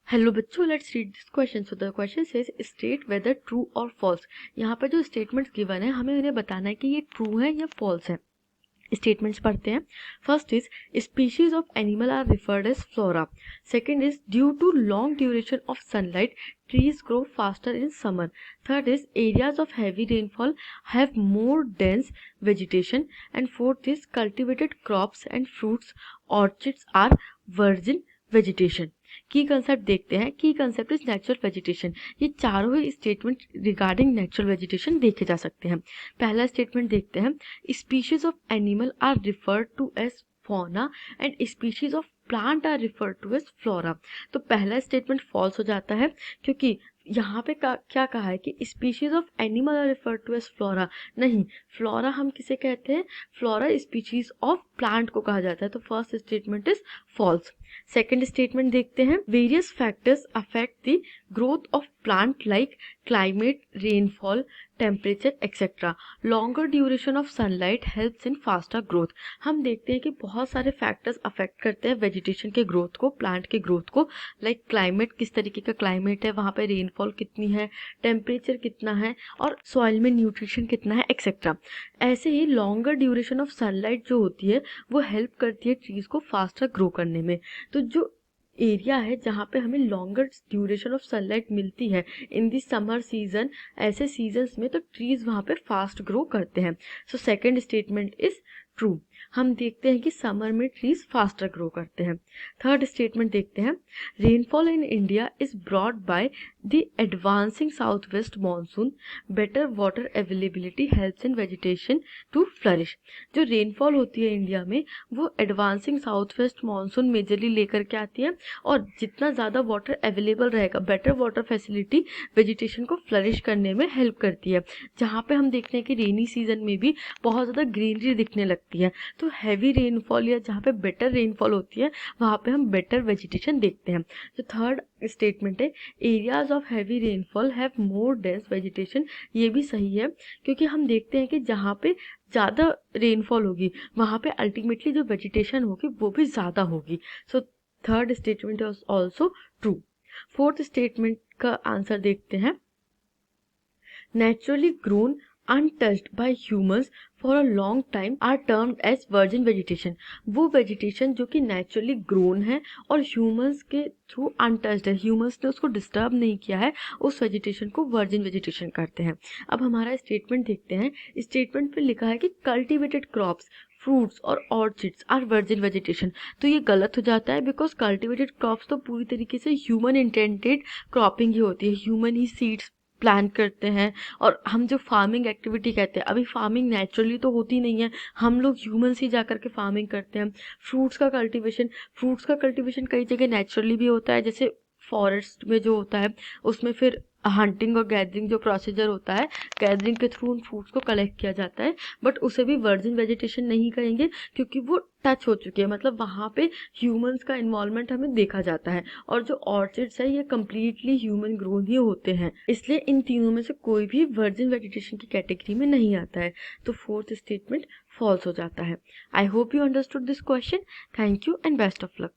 Hello बच्चों, let's read this question. So the question says state whether true और false. यहाँ पर जो स्टेटमेंट्स गिवन है हमें उन्हें बताना है कि ये ट्रू है या फॉल्स है. स्टेटमेंट्स पढ़ते हैं. First is species of animal are referred as flora. Second is due to long duration of sunlight trees grow faster in summer. Third is areas of heavy rainfall have more dense vegetation. And fourth is cultivated crops and fruits orchards are virgin vegetation. Key concept देखते हैं. Key concept is natural vegetation. ये चारों ही statement regarding natural vegetation देखे जा सकते हैं. पहला स्टेटमेंट देखते हैं. Species of animal are referred to as fauna and species of plant are referred to as flora. तो पहला स्टेटमेंट फॉल्स हो जाता है क्योंकि यहाँ पे क्या कहा है कि species of animal are referred to as flora. नहीं, फ्लोरा हम किसे कहते हैं? फ्लोरा स्पीशीज ऑफ प्लांट को कहा जाता है. तो first statement is false. Second statement देखते हैं. Various factors affect the growth of plant like climate, rainfall, temperature etcetera. Longer duration of sunlight helps in faster growth. हम देखते हैं कि बहुत सारे फैक्टर्स अफेक्ट करते हैं वेजिटेशन के ग्रोथ को, प्लांट के ग्रोथ को. लाइक क्लाइमेट, किस तरीके का क्लाइमेट है, वहाँ पे रेनफॉल कितनी है, टेम्परेचर कितना है और सॉइल में न्यूट्रिशन कितना है एक्सेट्रा. ऐसे ही लॉन्गर ड्यूरेशन ऑफ सनलाइट जो होती है वो हेल्प करती है ट्रीज को फास्टर ग्रो करने में. तो जो एरिया है जहाँ पे हमें लॉन्गर ड्यूरेशन ऑफ सनलाइट मिलती है इन दी समर सीजन, ऐसे सीजन्स में तो ट्रीज वहाँ पे फास्ट ग्रो करते हैं. So second statement is true. हम देखते हैं कि समर में ट्रीज फास्टर ग्रो करते हैं. थर्ड स्टेटमेंट देखते हैं. Rainfall in India is brought by the advancing south west monsoon. Better water availability helps in vegetation to flourish. जो रेनफॉल होती है इंडिया में वो advancing south west monsoon majorly लेकर के आती है और जितना ज़्यादा वाटर अवेलेबल रहेगा, बेटर वाटर फैसिलिटी वेजिटेशन को फ्लरिश करने में हेल्प करती है. जहाँ पे हम देखते हैं कि रेनी सीजन में भी बहुत ज़्यादा ग्रीनरी दिखने लगती है. तो हैवी रेनफॉल या जहाँ पे बेटर रेनफॉल होती है वहाँ पे हम बेटर वेजिटेशन देखते हैं. जो थर्ड स्टेटमेंट है, areas of heavy rainfall have more dense vegetation. ये भी सही है क्योंकि हम देखते हैं कि जहाँ पे ज़्यादा रेनफॉल होगी वहाँ पे अल्टीमेटली जो वेजिटेशन होगी वो भी ज़्यादा होगी. So third statement is also true. Fourth statement का आंसर देखते हैं. Naturally grown untouched by humans for a long time are termed as virgin vegetation. वो वेजिटेशन जो कि नेचुरली ग्रोन है और ह्यूमंस के थ्रू अनटच्ड है, ह्यूमंस ने उसको डिस्टर्ब नहीं किया है, उस वेजिटेशन को वर्जिन वेजिटेशन करते हैं. अब हमारा स्टेटमेंट देखते हैं. स्टेटमेंट पे लिखा है कि कल्टिवेटेड क्रॉप्स, फ्रूट्स और ऑर्चिड्स आर वर्जिन वेजिटेशन. तो ये गलत हो जाता है बिकॉज कल्टिवेटेड क्रॉप्स तो पूरी तरीके से ह्यूमन इंटेंटेड क्रॉपिंग ही होती है. ह्यूमन ही सीड्स प्लांट करते हैं और हम जो फार्मिंग एक्टिविटी कहते हैं, अभी फार्मिंग नेचुरली तो होती नहीं है, हम लोग ह्यूमंस ही जा करके फार्मिंग करते हैं. फ्रूट्स का कल्टीवेशन कई जगह नेचुरली भी होता है, जैसे फॉरेस्ट में जो होता है उसमें फिर हंटिंग और गैदरिंग जो प्रोसीजर होता है, गैदरिंग के थ्रू उन फ्रूट्स को कलेक्ट किया जाता है. बट उसे भी वर्जिन वेजिटेशन नहीं कहेंगे क्योंकि वो टच हो चुकी है, मतलब वहाँ पे ह्यूमंस का इन्वॉल्वमेंट हमें देखा जाता है. और जो ऑर्चिड्स है ये कम्प्लीटली ह्यूमन ग्रोन ही होते हैं, इसलिए इन तीनों में से कोई भी वर्जिन वेजिटेशन की कैटेगरी में नहीं आता है. तो फोर्थ स्टेटमेंट फॉल्स हो जाता है. I hope you understood this question. Thank you and best of luck.